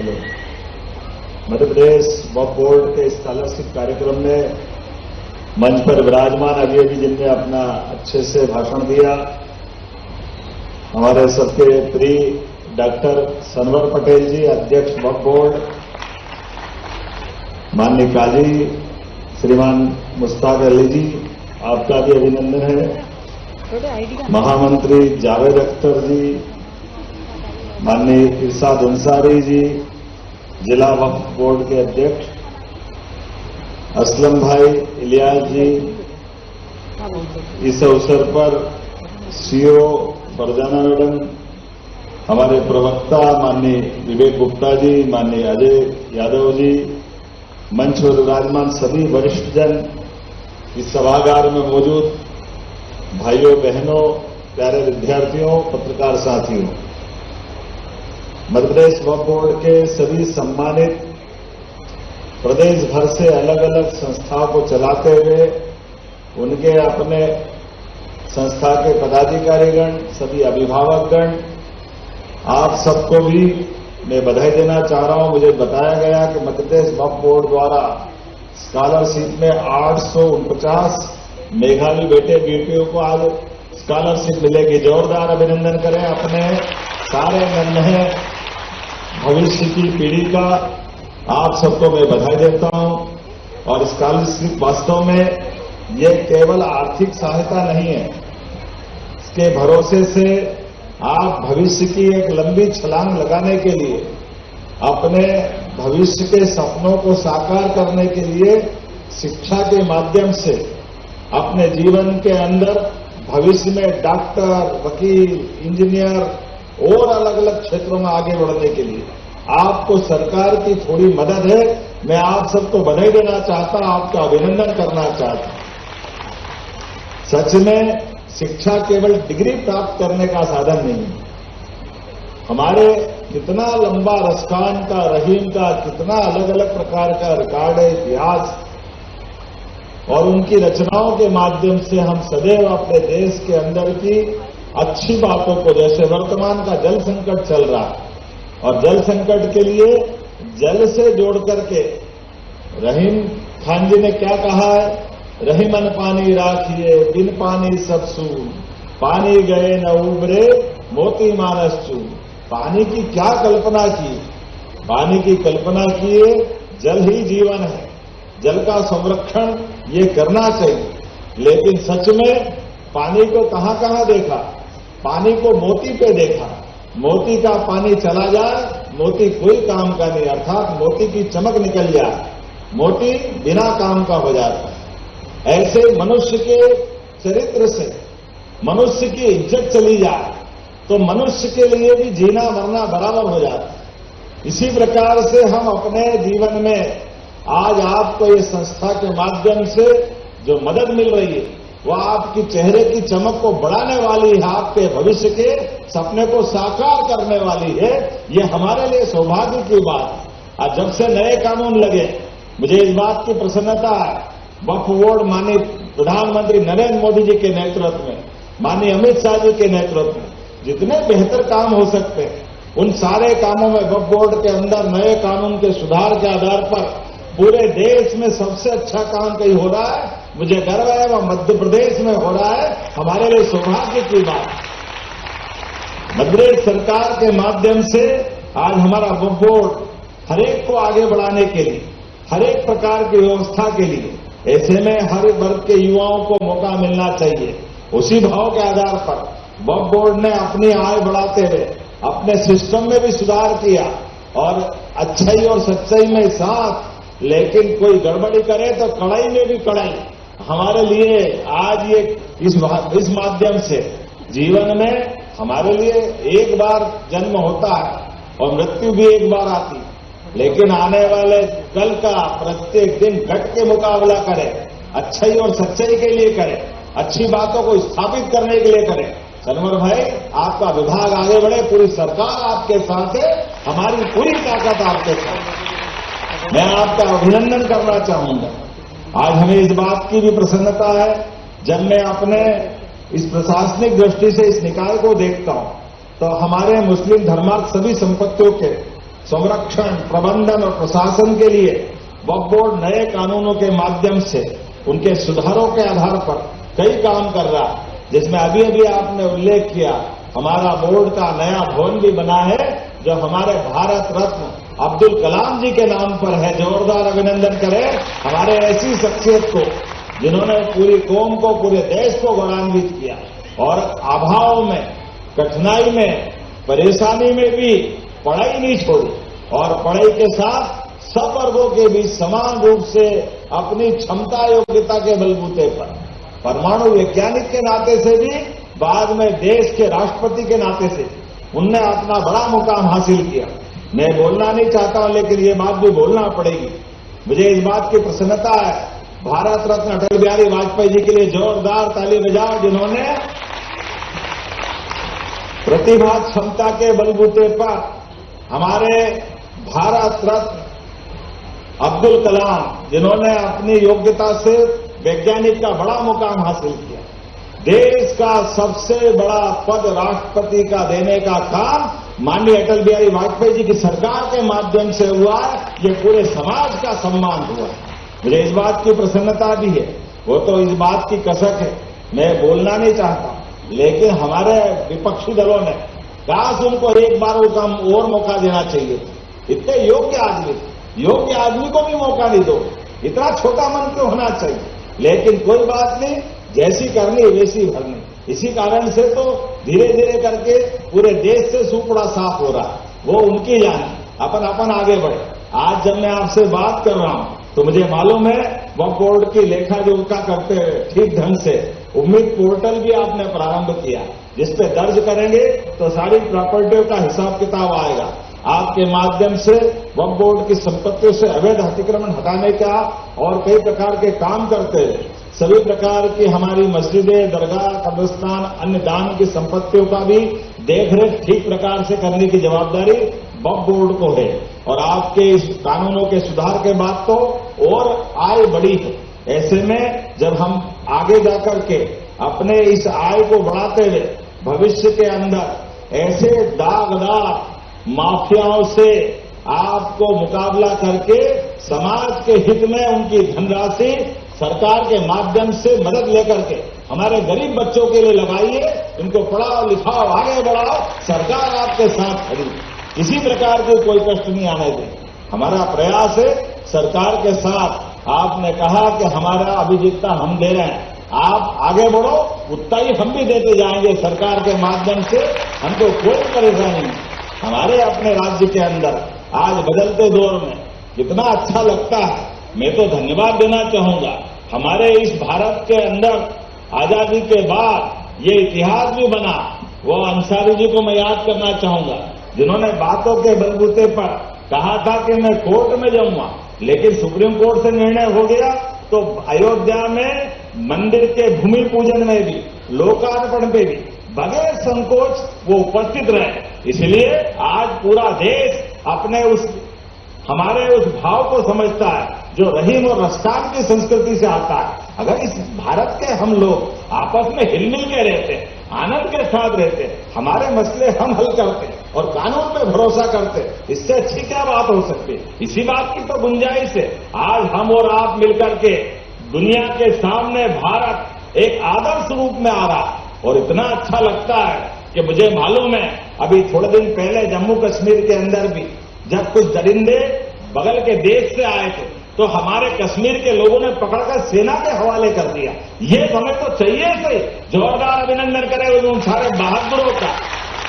Hello. Madhya Pradesh वक्फ board के scholarship कार्यक्रम में मंच पर विराजमान अभी जिनने अपना अच्छे से भाषण दिया, हमारे सबके प्रिय डॉक्टर सनवर पटेल जी, अध्यक्ष वक्फ बोर्ड, माननीय काजी श्रीमान मुश्ताक अली जी, आपका भी अभिनंदन है। महामंत्री जावेद अख्तर जी, माननीय इरशाद अंसारी जी, जिला वक्फ बोर्ड के अध्यक्ष असलम भाई इलियास जी, इस अवसर पर सीओ फरजाना मैडम, हमारे प्रवक्ता माननीय विवेक गुप्ता जी, माननीय अजय यादव जी, मंच पर विराजमान सभी वरिष्ठ जन, इस सभागार में मौजूद भाइयों बहनों, प्यारे विद्यार्थियों, पत्रकार साथियों, मध्य प्रदेश वक्फ बोर्ड के सभी सम्मानित प्रदेश भर से अलग अलग संस्थाओं को चलाते हुए उनके अपने संस्था के पदाधिकारीगण, सभी अभिभावकगण, आप सबको भी मैं बधाई देना चाह रहा हूं। मुझे बताया गया कि मध्य प्रदेश वक्फ बोर्ड द्वारा स्कॉलरशिप में 849 मेघावी बेटे बेटियों को आज स्कॉलरशिप मिलेगी। जोरदार अभिनंदन करें अपने सारे नन्हे भविष्य की पीढ़ी का। आप सबको मैं बधाई देता हूं। और स्कॉलरशिप वास्तव में ये केवल आर्थिक सहायता नहीं है, इसके भरोसे से आप भविष्य की एक लंबी छलांग लगाने के लिए, अपने भविष्य के सपनों को साकार करने के लिए शिक्षा के माध्यम से अपने जीवन के अंदर भविष्य में डॉक्टर, वकील, इंजीनियर और अलग अलग क्षेत्रों में आगे बढ़ने के लिए आपको सरकार की थोड़ी मदद है। मैं आप सबको बधाई देना चाहता हूं, आपका अभिनंदन करना चाहता हूं। सच में शिक्षा केवल डिग्री प्राप्त करने का साधन नहीं है। हमारे कितना लंबा रसखान का, रहीम का, कितना अलग अलग प्रकार का रिकॉर्ड है, इतिहास, और उनकी रचनाओं के माध्यम से हम सदैव अपने देश के अंदर की अच्छी बातों को, जैसे वर्तमान का जल संकट चल रहा है और जल संकट के लिए जल से जोड़ करके रहीम खान जी ने क्या कहा है, रहीमन पानी राखिए बिन पानी सब सून, पानी गए न उबरे मोती मानस चून। पानी की क्या कल्पना की, पानी की कल्पना किए जल ही जीवन है, जल का संरक्षण ये करना चाहिए। लेकिन सच में पानी को कहां कहां देखा, पानी को मोती पे देखा। मोती का पानी चला जाए, मोती कोई काम का नहीं, अर्थात मोती की चमक निकल जाए, मोती बिना काम का हो जाता है। ऐसे मनुष्य के चरित्र से मनुष्य की इज्जत चली जाए तो मनुष्य के लिए भी जीना मरना बराबर हो जाता है। इसी प्रकार से हम अपने जीवन में आज आपको ये संस्था के माध्यम से जो मदद मिल रही है, वह आपकी चेहरे की चमक को बढ़ाने वाली है, आपके भविष्य के सपने को साकार करने वाली है। ये हमारे लिए सौभाग्य की बात है। आज जब से नए कानून लगे, मुझे इस बात की प्रसन्नता है, वक्फ बोर्ड माननीय प्रधानमंत्री नरेंद्र मोदी जी के नेतृत्व में, माननीय अमित शाह जी के नेतृत्व में जितने बेहतर काम हो सकते हैं, उन सारे कामों में वक्फ बोर्ड के अंदर नए कानून के सुधार के आधार पर पूरे देश में सबसे अच्छा काम कहीं हो रहा है। मुझे गर्व है वह मध्य प्रदेश में हो रहा है। हमारे लिए सौभाग्य की बात। मध्य प्रदेश सरकार के माध्यम से आज हमारा वक्फ बोर्ड हरेक को आगे बढ़ाने के लिए, हरेक प्रकार की व्यवस्था के लिए, ऐसे में हर वर्ग के युवाओं को मौका मिलना चाहिए। उसी भाव के आधार पर वक्फ बोर्ड ने अपनी आय बढ़ाते हुए अपने सिस्टम में भी सुधार किया और अच्छाई और सच्चाई में साथ, लेकिन कोई गड़बड़ी करे तो कड़ाई में भी कड़ाई। हमारे लिए आज ये इस माध्यम से जीवन में हमारे लिए एक बार जन्म होता है और मृत्यु भी एक बार आती है, लेकिन आने वाले कल का प्रत्येक दिन डट के मुकाबला करें, अच्छाई और सच्चाई के लिए करें, अच्छी बातों को स्थापित करने के लिए करें। सनवर भाई, आपका विभाग आगे बढ़े, पूरी सरकार आपके साथ है, हमारी पूरी ताकत आपके साथ है। मैं आपका अभिनंदन करना चाहूंगा। आज हमें इस बात की भी प्रसन्नता है, जब मैं अपने इस प्रशासनिक दृष्टि से इस निकाय को देखता हूं, तो हमारे मुस्लिम धर्मार्थ सभी संपत्तियों के संरक्षण, प्रबंधन और प्रशासन के लिए वक्फ बोर्ड नए कानूनों के माध्यम से उनके सुधारों के आधार पर कई काम कर रहा है, जिसमें अभी अभी आपने उल्लेख किया हमारा बोर्ड का नया भवन भी बना है जो हमारे भारत रत्न अब्दुल कलाम जी के नाम पर है। जोरदार अभिनंदन करें हमारे ऐसी शख्सियत को जिन्होंने पूरी कौम को, पूरे देश को गौरवान्वित किया और अभाव में, कठिनाई में, परेशानी में भी पढ़ाई नहीं छोड़ी और पढ़ाई के साथ सब वर्गों के बीच समान रूप से अपनी क्षमता योग्यता के बलबूते पर परमाणु वैज्ञानिक के नाते से भी, बाद में देश के राष्ट्रपति के नाते से उनने अपना बड़ा मुकाम हासिल किया। मैं बोलना नहीं चाहता हूं, लेकिन ये बात भी बोलना पड़ेगी। मुझे इस बात की प्रसन्नता है, भारत रत्न अटल बिहारी वाजपेयी जी के लिए जोरदार ताली बजाओ, जिन्होंने प्रतिभा क्षमता के बलबूते पर हमारे भारत रत्न अब्दुल कलाम, जिन्होंने अपनी योग्यता से वैज्ञानिक का बड़ा मुकाम हासिल किया। देश का सबसे बड़ा पद राष्ट्रपति का देने का काम माननीय अटल बिहारी वाजपेयी जी की सरकार के माध्यम से हुआ है। ये पूरे समाज का सम्मान हुआ। मुझे इस बात की प्रसन्नता भी है, वो तो इस बात की कसक है, मैं बोलना नहीं चाहता, लेकिन हमारे विपक्षी दलों ने काश उनको एक बार और मौका देना चाहिए। इतने योग्य आदमी को भी मौका नहीं दो, इतना छोटा मन क्यों होना चाहिए? लेकिन कोई बात नहीं, जैसी करनी वैसी भरनी। इसी कारण से तो धीरे धीरे करके पूरे देश से सुपड़ा साफ हो रहा, वो उनकी जाने, अपन आगे बढ़े। आज जब मैं आपसे बात कर रहा हूं तो मुझे मालूम है वक्फ बोर्ड की लेखा जोखा करते ठीक ढंग से उम्मीद पोर्टल भी आपने प्रारंभ किया, जिस पे दर्ज करेंगे तो सारी प्रॉपर्टियों का हिसाब किताब आएगा। आपके माध्यम से वक्फ बोर्ड की संपत्तियों से अवैध अतिक्रमण हटाने का और कई प्रकार के काम करते हैं। सभी प्रकार की हमारी मस्जिदें, दरगाह, कब्रिस्तान, अन्य दान की संपत्तियों का भी देखरेख ठीक प्रकार से करने की जवाबदारी वक्फ बोर्ड को है। और आपके इस कानूनों के सुधार के बाद तो और आय बढ़ी है। ऐसे में जब हम आगे जाकर के अपने इस आय को बढ़ाते हुए भविष्य के अंदर ऐसे दागदार माफियाओं से आपको मुकाबला करके समाज के हित में उनकी धनराशि सरकार के माध्यम से मदद लेकर के हमारे गरीब बच्चों के लिए लगाइए, इनको पढ़ाओ लिखाओ, आगे बढ़ाओ, सरकार आपके साथ खड़ी। किसी प्रकार के कोई कष्ट नहीं आने दें। हमारा प्रयास है सरकार के साथ। आपने कहा कि हमारा अभी जितना हम दे रहे हैं आप आगे बढ़ो, उतना ही हम भी देते जाएंगे सरकार के माध्यम से। हमको कोई परेशानी नहीं। हमारे अपने राज्य के अंदर आज बदलते दौर में कितना अच्छा लगता है। मैं तो धन्यवाद देना चाहूंगा हमारे इस भारत के अंदर आजादी के बाद ये इतिहास भी बना। वो अंसारी जी को मैं याद करना चाहूंगा, जिन्होंने बातों के बलबूते पर कहा था कि मैं कोर्ट में जाऊंगा, लेकिन सुप्रीम कोर्ट से निर्णय हो गया तो अयोध्या में मंदिर के भूमि पूजन में भी, लोकार्पण पे भी बगैर संकोच वो उपस्थित रहे। इसलिए आज पूरा देश अपने हमारे उस भाव को समझता है जो रहीम और रफ्तार की संस्कृति से आता है। अगर इस भारत के हम लोग आपस में हिलमिल के रहते, आनंद के साथ रहते, हमारे मसले हम हल करते और कानून पे भरोसा करते, इससे अच्छी क्या बात हो सकती है? इसी बात की तो गुंजाइश है। आज हम और आप मिलकर के दुनिया के सामने भारत एक आदर्श रूप में आ रहा और इतना अच्छा लगता है कि मुझे मालूम है अभी थोड़े दिन पहले जम्मू कश्मीर के अंदर भी जब कुछ दरिंदे बगल के देश से आए थे तो हमारे कश्मीर के लोगों ने पकड़कर सेना के हवाले कर दिया। ये समय तो चाहिए से जोरदार अभिनंदन करें उन सारे बहादुरों का।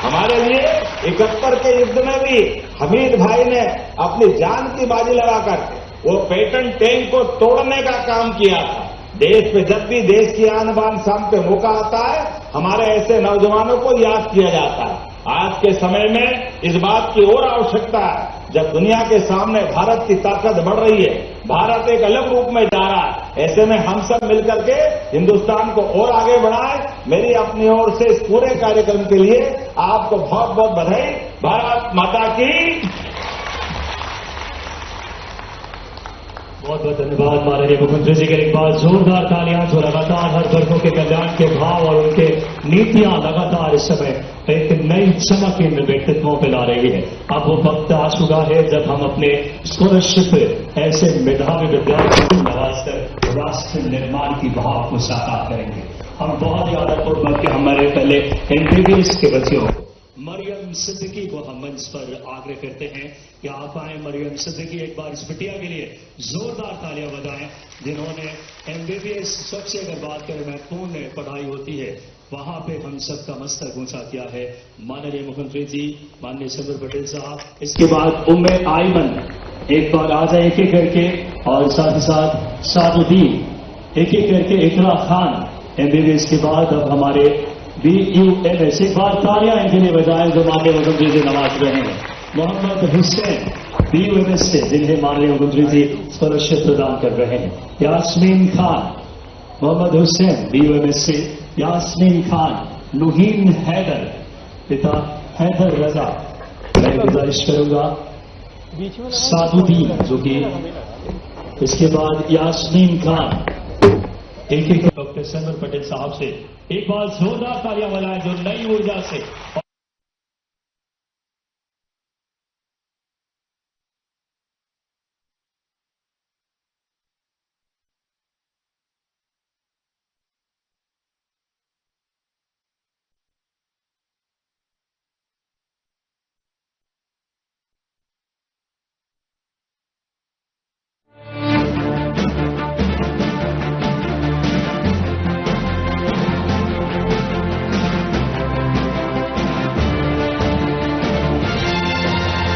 हमारे लिए 71 के युद्ध में भी हमीद भाई ने अपनी जान की बाजी लगा करके वो पैटर्न टैंक को तोड़ने का काम किया था। देश पे जब भी देश की आन बान शान पे मौका आता है हमारे ऐसे नौजवानों को याद किया जाता है। आज के समय में इस बात की और आवश्यकता है, जब दुनिया के सामने भारत की ताकत बढ़ रही है, भारत एक अलग रूप में जा रहा है, ऐसे में हम सब मिलकर के हिंदुस्तान को और आगे बढ़ाएं। मेरी अपनी ओर से इस पूरे कार्यक्रम के लिए आपको बहुत बहुत बधाई। भारत माता की बहुत बहुत धन्यवाद माननीय मुख्यमंत्री जी के। एक बार जोरदार तालियां जो लगातार हर वर्गों के कल्याण के भाव और उनके नीतियां लगातार इस समय एक नई चमक इन व्यक्तित्वों पे ला रही है। अब वो वक्त आ चुका है जब हम अपने स्कॉलरशिप ऐसे मेधावी विद्यार्थियों को नवाजकर राष्ट्र निर्माण की भाव को साकार करेंगे। हम बहुत ही आदरपूर्वक के हमारे पहले एमबीबीएस के बच्चों मरियम सिद्दीकी को हम मंच पर आग्रह करते हैं कि आप आए। मरियम सिद्दीकी, एक बार इस बिटिया के लिए जोरदार तालियां बजाएं जिन्होंने एमबीबीएस, सबसे अगर बात करें महत्वपूर्ण पढ़ाई होती है वहां पे हम सबका मस्तक ऊंचा किया है माननीय मुख्यमंत्री जी, माननीय सरदार पटेल साहब। इसके बाद उम्मे आयमन, एक बार आ जाए एक एक करके, और साथ ही साथ सादुद्दीन, एक एक करके इकरा खान। एमबीबीएस के बाद अब हमारे BUMS, एक बार तालियां इनके लिए बजाएं जो माननीय मुख्यमंत्री जी नवाज रहे हैं। मोहम्मद हुसैन BUMS से, जिन्हें माननीय मुख्यमंत्री जी स्कॉलरशिप प्रदान कर रहे हैं। यास्मीन खान, मोहम्मद हुसैन BUMS से यास्मीन खान। नुहीन हैदर, पिता हैदर रजा। मैं गुजारिश करूंगा सादुद्दीन, जो कि इसके बाद यास्मीन खान, एक डॉक्टर सरदार पटेल साहब से एक बार जोरदार तालियां बजाएं जो नई ऊर्जा से